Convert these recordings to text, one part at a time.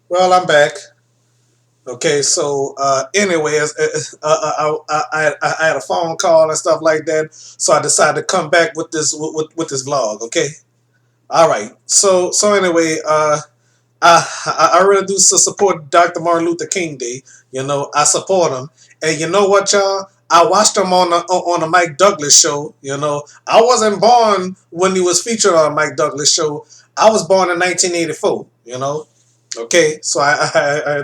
Well, I'm back. Okay, so anyways, I had a phone call and stuff like that, so I decided to come back with with this vlog. Okay, all right. So anyway, I really do support Dr. Martin Luther King Day. You know, I support him, and you know what, y'all? I watched him on the Mike Douglas show. You know, I wasn't born when he was featured on the Mike Douglas show. I was born in 1984. You know, okay, so I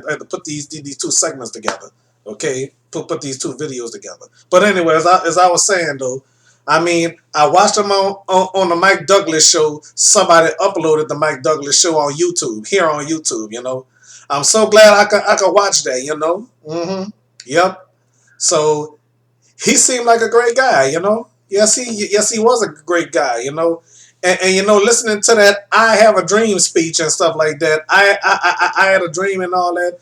had to put these two segments together. Okay, put these two videos together. But anyway, as I was saying though, I mean, I watched them on the Mike Douglas show. Somebody uploaded the Mike Douglas show on YouTube, here on YouTube, you know. I'm so glad I could watch that, you know. Yep. So he seemed like a great guy, you know. Yes he was a great guy, you know. And you know, listening to that "I Have a Dream" speech and stuff like that, I had a dream and all that.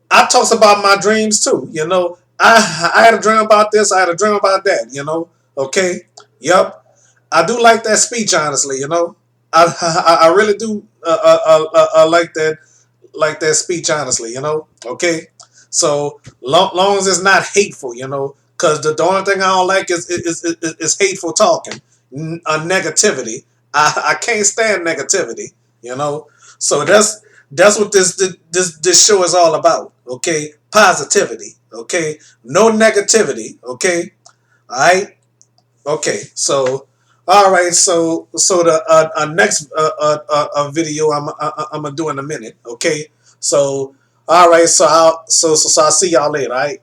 I talks about my dreams too, you know. I had a dream about this, I had a dream about that, you know. Okay, yep. I do like that speech, honestly, you know. I really do like that speech, honestly, you know. Okay, so long as it's not hateful, you know, because the only thing I don't like is hateful talking, negativity. I can't stand negativity, you know. So that's what this show is all about. Okay, positivity. Okay, no negativity. Okay, all right. Okay, so all right, so the next video I'm gonna do in a minute. Okay, so all right, so I'll see y'all later. All right.